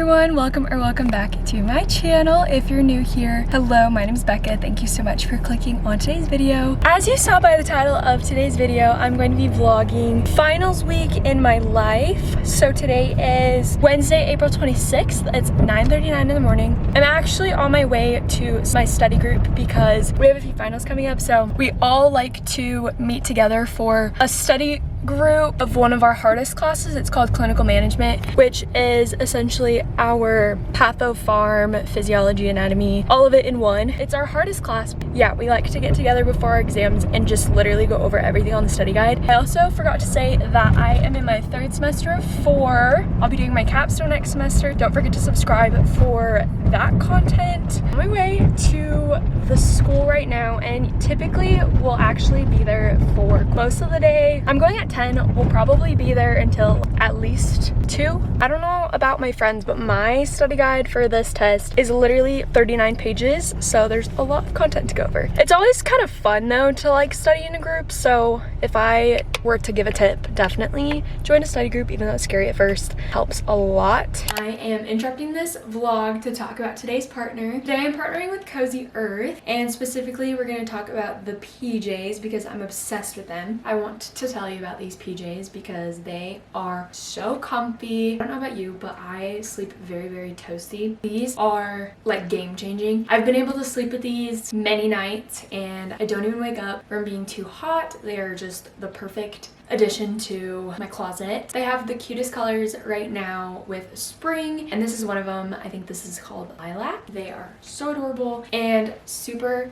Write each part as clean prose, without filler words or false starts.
everyone, welcome back to my channel. If you're new here, hello, my name is Becca. Thank you so much for clicking on today's video. As you saw by the title of today's video, I'm going to be vlogging finals week in my life. So today is Wednesday, April 26th. It's 9:39 in the morning. I'm actually on my way to my study group because we have a few finals coming up. So we all like to meet together for a study group of one of our hardest classes. It's called clinical management, which is essentially our patho, pharm, physiology, anatomy, all of it in one. It's our hardest class. Yeah, we like to get together before our exams and just literally go over everything on the study guide. I also forgot to say that I am in my third semester of 4. I'll be doing my capstone next semester. Don't forget to subscribe for that content. On my way to the school right now, and typically we'll actually be there for most of the day. I'm going at 10. We'll probably be there until at least 2. I don't know about my friends, but my study guide for this test is literally 39 pages, so there's a lot of content to go over. It's always kind of fun though to like study in a group, so if I were to give a tip, definitely join a study group, even though it's scary at first. Helps a lot. I am interrupting this vlog to talk about today's partner. Today I'm partnering with Cozy Earth, and specifically we're going to talk about the PJs because I'm obsessed with them. I want to tell you about these PJs because they are so comfy. I don't know about you, but I sleep very, very toasty. These are like game changing. I've been able to sleep with these many nights and I don't even wake up from being too hot. They are just the perfect addition to my closet. They have the cutest colors right now with spring, and this is one of them. I think this is called lilac. They are so adorable and super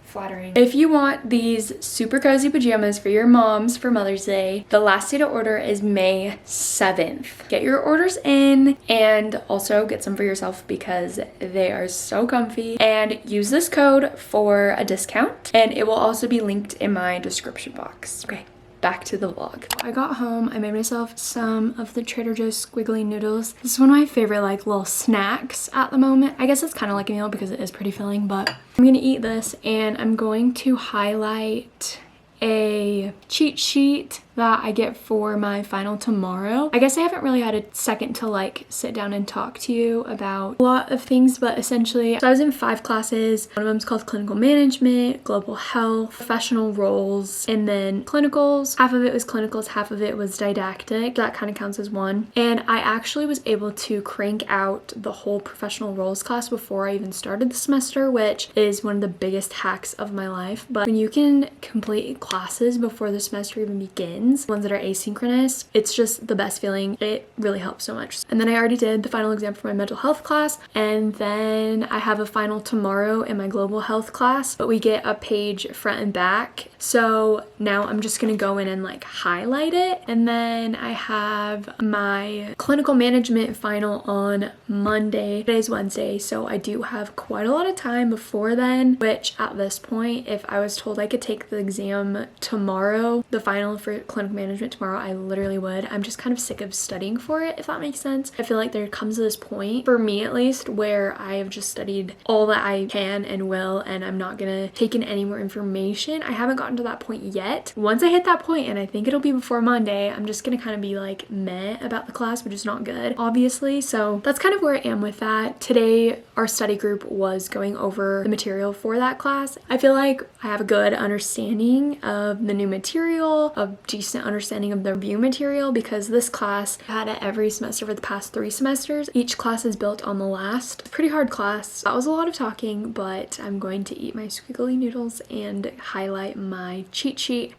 flattering. If you want these super cozy pajamas for your moms for Mother's Day, the last day to order is May 7th. Get your orders in and also get some for yourself because they are so comfy, and use this code for a discount, and it will also be linked in my description box. Okay, back to the vlog. I got home, I made myself some of the Trader Joe's squiggly noodles. This is one of my favorite like little snacks at the moment. I guess it's kind of like a meal because it is pretty filling, but I'm gonna eat this and I'm going to highlight a cheat sheet that I get for my final tomorrow. I guess I haven't really had a second to like sit down and talk to you about a lot of things, but essentially so I was in 5 classes. One of them is called clinical management, global health, professional roles, and then clinicals. Half of it was clinicals, half of it was didactic. That kind of counts as one. And I actually was able to crank out the whole professional roles class before I even started the semester, which is one of the biggest hacks of my life. But when you can complete classes before the semester even begins, ones that are asynchronous, it's just the best feeling. It really helps so much. And then I already did the final exam for my mental health class, and then I have a final tomorrow in my global health class, but we get a page front and back. So now I'm just gonna go in and like highlight it, and then I have my clinical management final on Monday. Today's Wednesday, so I do have quite a lot of time before then, which at this point, if I was told I could take the exam tomorrow, the final for clinical management tomorrow, I literally would. I'm just kind of sick of studying for it, if that makes sense. I feel like there comes to this point, for me at least, where I have just studied all that I can and will, and I'm not gonna take in any more information. I haven't gotten to that point yet. Once I hit that point, and I think it'll be before Monday, I'm just gonna kind of be like meh about the class, which is not good, obviously. So that's kind of where I am with that. Today, our study group was going over the material for that class. I feel like I have a good understanding of the new material, a decent understanding of the review material, because this class I've had it every semester for the past 3 semesters. Each class is built on the last. Pretty hard class. That was a lot of talking, but I'm going to eat my squiggly noodles and highlight my cheat sheet.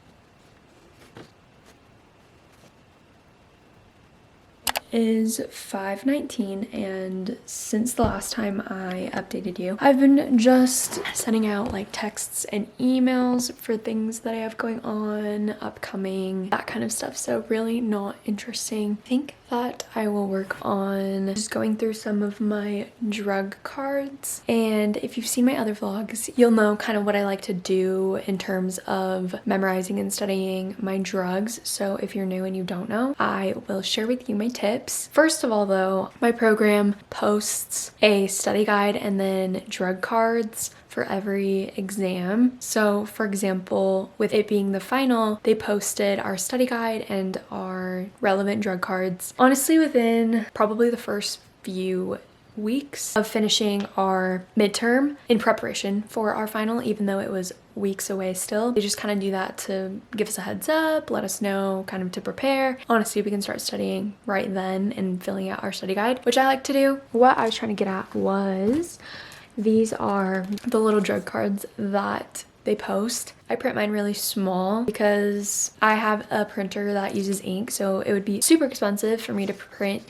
Is 5:19, and since the last time I updated you, I've been just sending out like texts and emails for things that I have going on, upcoming, that kind of stuff. So really not interesting. I think that I will work on just going through some of my drug cards, and if you've seen my other vlogs, you'll know kind of what I like to do in terms of memorizing and studying my drugs. So if you're new and you don't know, I will share with you my tips. First of all though, my program posts a study guide and then drug cards for every exam. So for example, with it being the final, they posted our study guide and our relevant drug cards. Honestly, within probably the first few weeks of finishing our midterm in preparation for our final, even though it was weeks away still. They just kind of do that to give us a heads up, let us know kind of to prepare. Honestly, we can start studying right then and filling out our study guide, which I like to do. What I was trying to get at was these are the little drug cards that they post. I print mine really small because I have a printer that uses ink, so it would be super expensive for me to print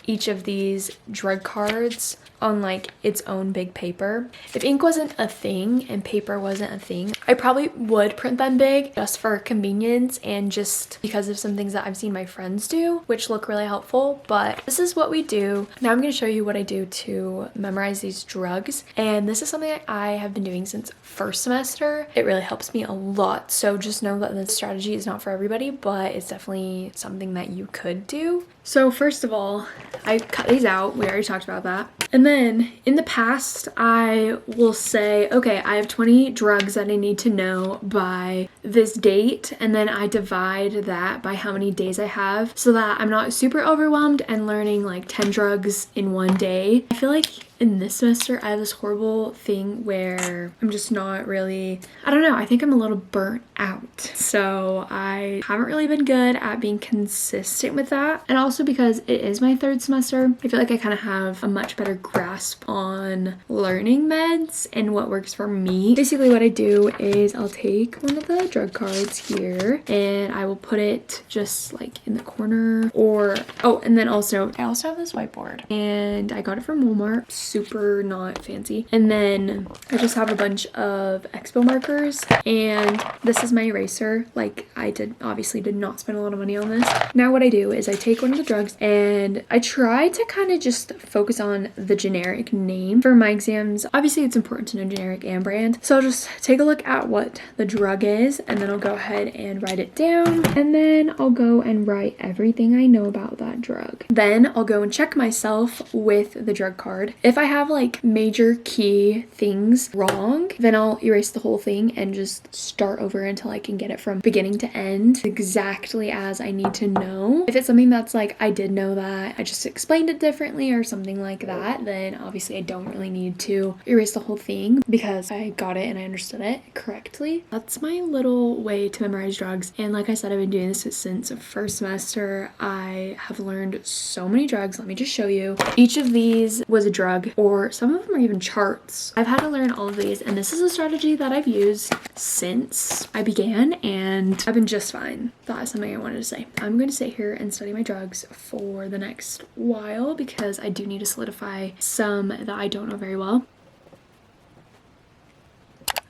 each of these drug cards on like its own big paper. If ink wasn't a thing and paper wasn't a thing, I probably would print them big just for convenience and just because of some things that I've seen my friends do, which look really helpful. But this is what we do. Now I'm going to show you what I do to memorize these drugs, and this is something that I have been doing since first semester. It really helps me a lot, so just know that this strategy is not for everybody, but it's definitely something that you could do. So first of all, I cut these out. We already talked about that. And then in the past, I will say, okay, I have 20 drugs that I need to know by this date. And then I divide that by how many days I have so that I'm not super overwhelmed and learning like 10 drugs in one day. I feel like in this semester, I have this horrible thing where I'm just not really, I don't know, I think I'm a little burnt out. So I haven't really been good at being consistent with that. And also because it is my third semester, I feel like I kind of have a much better grasp on learning meds and what works for me. Basically what I do is I'll take one of the drug cards here and I will put it just like in the corner or, oh, and then also, I also have this whiteboard and I got it from Walmart. Super not fancy. And then I just have a bunch of expo markers and this is my eraser. Like I obviously did not spend a lot of money on this. Now what I do is I take one of the drugs and I try to kind of just focus on the generic name for my exams. Obviously it's important to know generic and brand. So I'll just take a look at what the drug is and then I'll go ahead and write it down and then I'll go and write everything I know about that drug. Then I'll go and check myself with the drug card. If I have like major key things wrong, then I'll erase the whole thing and just start over until I can get it from beginning to end exactly as I need to know. If it's something that's like I did know that, I just explained it differently or something like that, then obviously I don't really need to erase the whole thing because I got it and I understood it correctly. That's my little way to memorize drugs. And like I said, I've been doing this since first semester. I have learned so many drugs. Let me just show you. Each of these was a drug, or some of them are even charts. I've had to learn all of these, and this is a strategy that I've used since I began, and I've been just fine. That is something I wanted to say. I'm going to sit here and study my drugs for the next while because I do need to solidify some that I don't know very well.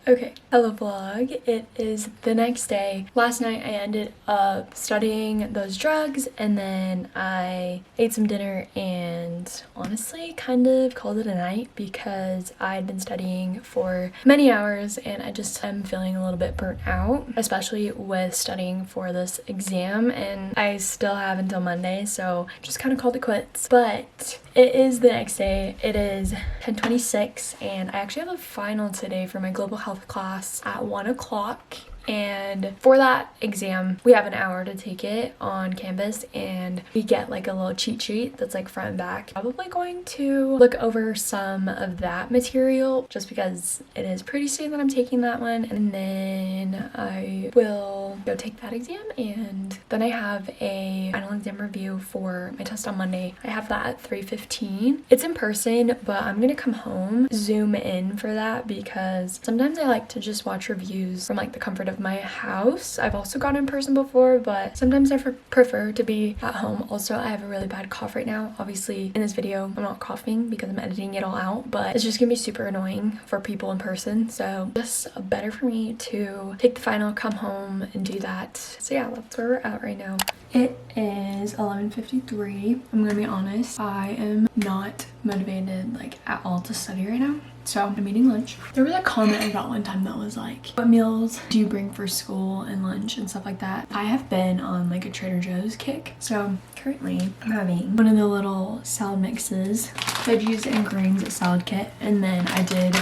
Okay, hello vlog. It is the next day. Last night I ended up studying those drugs and then I ate some dinner and honestly kind of called it a night because I had been studying for many hours and I just am feeling a little bit burnt out, especially with studying for this exam, and I still have until Monday, so just kind of called it quits. But it is the next day. It is 10:26 and I actually have a final today for my global health class at 1 o'clock. And for that exam, we have an hour to take it on Canvas and we get like a little cheat sheet that's like front and back. Probably going to look over some of that material just because it is pretty soon that I'm taking that one, and then I will go take that exam, and then I have a final exam review for my test on Monday. I have that at 3:15. It's in person, but I'm gonna come home, zoom in for that because sometimes I like to just watch reviews from like the comfort of my house. I've also gone in person before, but sometimes I prefer to be at home. Also, I have a really bad cough right now. Obviously in this video I'm not coughing because I'm editing it all out, but it's just gonna be super annoying for people in person, so just better for me to take the final, come home and do that. So yeah, that's where we're at right now. It is 11:53. I'm gonna be honest, I am not motivated like at all to study right now. So I'm eating lunch. There was a comment I got one time that was like, what meals do you bring for school and lunch and stuff like that? I have been on like a Trader Joe's kick. So currently I'm having one of the little salad mixes, veggies and grains salad kit. And then I did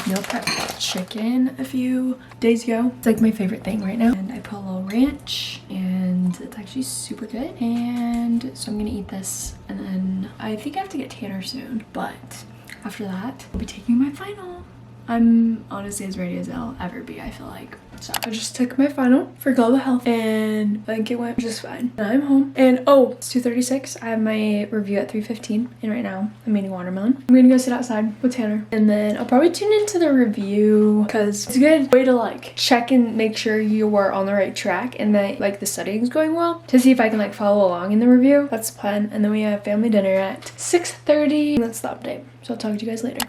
meal prep chicken a few days ago. It's like my favorite thing right now. And I put a little ranch and it's actually super good. And so I'm gonna eat this and then I think I have to get tanner soon. But after that, I'll be taking my final. I'm honestly as ready as I'll ever be, I feel like. So I just took my final for global health and I think it went just fine. Now I'm home and oh, it's 2:36. I have my review at 3:15 and right now I'm eating watermelon. I'm gonna go sit outside with Tanner and then I'll probably tune into the review because it's a good way to like check and make sure you are on the right track and that like the studying is going well, to see if I can like follow along in the review. That's the plan. And then we have family dinner at 6:30. That's the update. So I'll talk to you guys later.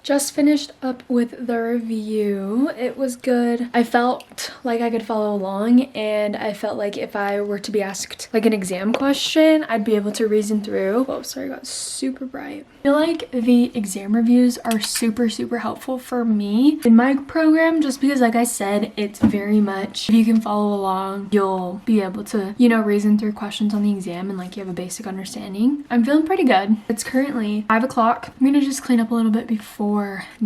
Just finished up with the review. It was good. I felt like I could follow along and I felt like if I were to be asked like an exam question, I'd be able to reason through. Oh, sorry, it got super bright. I feel like the exam reviews are super helpful for me in my program just because like I said, it's very much, if you can follow along, you'll be able to, you know, reason through questions on the exam and like you have a basic understanding. I'm feeling pretty good. It's currently 5 o'clock. I'm gonna just clean up a little bit before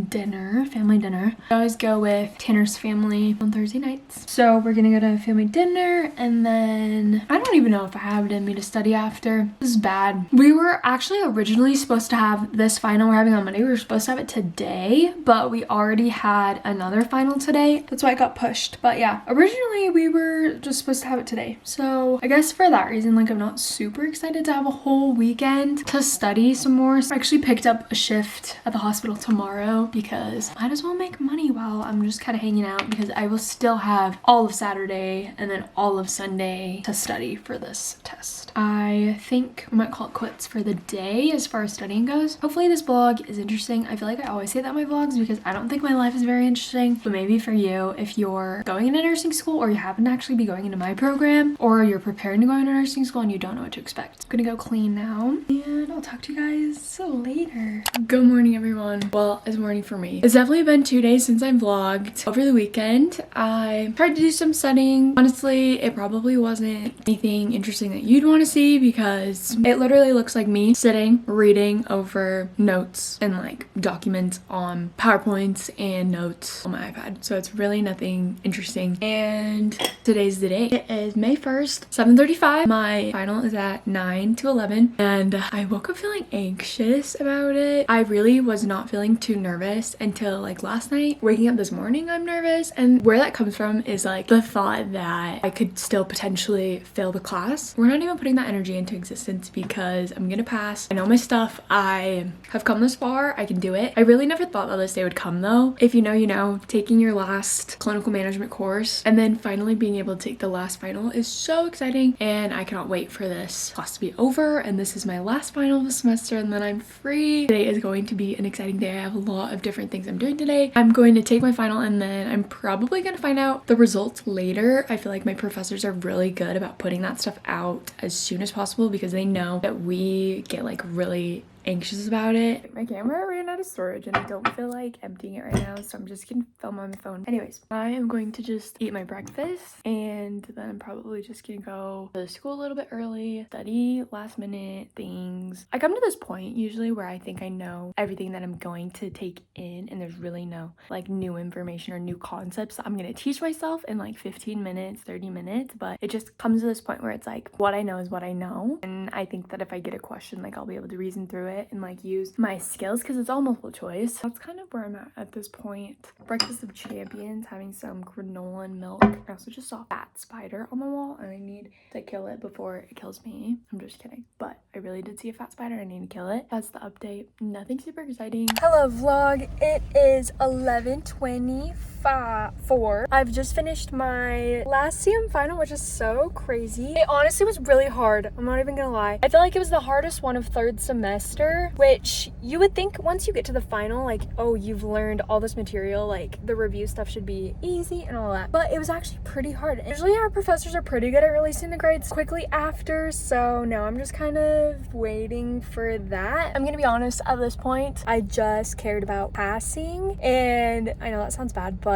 dinner, family dinner. I always go with Tanner's family on Thursday nights. So we're gonna go to family dinner and then I don't even know if I have it in me to study after. This is bad. We were actually originally supposed to have this final we're having on Monday. We were supposed to have it today, but we already had another final today. That's why it got pushed. But yeah, originally we were just supposed to have it today. So I guess for that reason, like I'm not super excited to have a whole weekend to study some more. So I actually picked up a shift at the hospital tomorrow because I might as well make money while I'm just kind of hanging out because I will still have all of Saturday and then all of Sunday to study for this test. I think I might call it quits for the day as far as studying goes. Hopefully this vlog is interesting. I feel like I always say that in my vlogs because I don't think my life is very interesting, but maybe for you, if you're going into nursing school or you happen to actually be going into my program or you're preparing to go into nursing school and you don't know what to expect. I'm gonna go clean now and I'll talk to you guys later. Good morning, everyone. Well, it's morning for me. It's definitely been 2 days since I vlogged. Over the weekend, I tried to do some studying. Honestly, it probably wasn't anything interesting that you'd want to see because it literally looks like me sitting, reading over notes and like documents on PowerPoints and notes on my iPad. So it's really nothing interesting. And today's the day. It is May 1st, 7:35. My final is at 9 to 11 and I woke up feeling anxious about it. I really was not feeling too nervous until like last night. Waking up this morning, I'm nervous, and where that comes from is like the thought that I could still potentially fail the class. We're not even putting that energy into existence because I'm gonna pass. I know my stuff. I have come this far. I can do it. I really never thought that this day would come though. If you know, you know, taking your last clinical management course and then finally being able to take the last final is so exciting and I cannot wait for this class to be over and this is my last final of the semester and then I'm free. Today is going to be an exciting day. I have a lot of different things I'm doing today. I'm going to take my final and then I'm probably going to find out the results later. I feel like my professors are really good about putting that stuff out as soon as possible because they know that we get like really anxious about it. My camera ran out of storage and I don't feel like emptying it right now, so I'm just gonna film on my phone. Anyways, I am going to just eat my breakfast and then I'm probably just gonna go to school a little bit early, study last minute things. I come to this point usually where I think I know everything that I'm going to take in and there's really no like new information or new concepts I'm gonna teach myself in like 15 minutes, 30 minutes, but it just comes to this point where it's like what I know is what I know, and I think that if I get a question, like I'll be able to reason through it and like use my skills because it's all multiple choice. That's kind of where I'm at this point. Breakfast of champions, having some granola and milk. I also just saw a fat spider on the wall and I need to kill it before it kills me. I'm just kidding, but I really did see a fat spider. I need to kill it. That's the update. Nothing super exciting. Hello vlog. It is 11:24. I've just finished my last CM final, which is so crazy. It honestly was really hard. I'm not even gonna lie. I feel like it was the hardest one of third semester, which you would think once you get to the final, like, oh, you've learned all this material, like the review stuff should be easy and all that. But it was actually pretty hard. Usually our professors are pretty good at releasing the grades quickly after, so now I'm just kind of waiting for that. I'm gonna be honest, at this point, I just cared about passing, and I know that sounds bad, but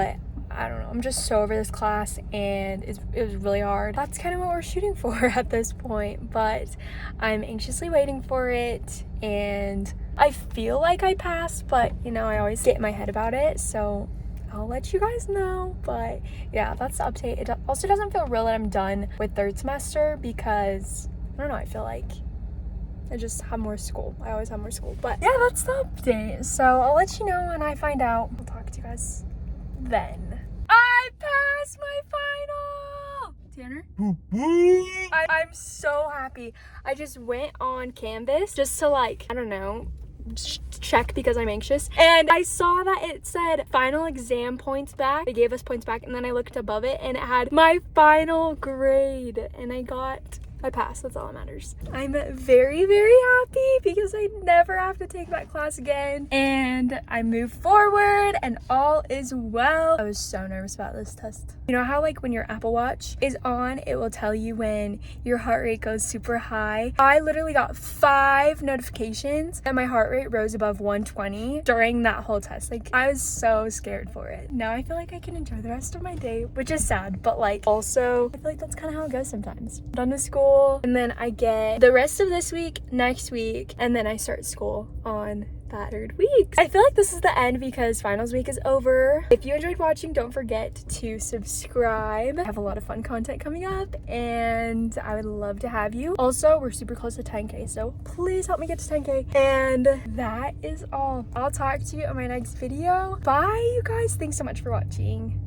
I don't know, I'm just so over this class and it was really hard. That's kind of what we're shooting for at this point, but I'm anxiously waiting for it and I feel like I passed, but you know, I always get in my head about it, so I'll let you guys know. But yeah, that's the update. It also doesn't feel real that I'm done with third semester because I don't know, I feel like I just have more school. I always have more school. But yeah, that's the update. So I'll let you know when I find out. I'll talk to you guys then. I passed my final! Tanner? I'm so happy. I just went on Canvas just to like, I don't know, check because I'm anxious, and I saw that it said final exam points back. They gave us points back, and then I looked above it and it had my final grade, and I passed. That's all that matters. I'm very, very happy because I never have to take that class again, and I moved forward and all is well. I was so nervous about this test. You know how like when your Apple Watch is on, it will tell you when your heart rate goes super high? I literally got 5 notifications and my heart rate rose above 120 during that whole test. Like, I was so scared for it. Now I feel like I can enjoy the rest of my day, which is sad, but like also I feel like that's kind of how it goes sometimes. I'm done with school, and then I get the rest of this week, next week, and then I start school on that 3rd week. I feel like this is the end because finals week is over. If you enjoyed watching, don't forget to subscribe. I have a lot of fun content coming up and I would love to have you. Also, we're super close to 10K, so please help me get to 10K. And that is all. I'll talk to you in my next video. Bye, you guys. Thanks so much for watching.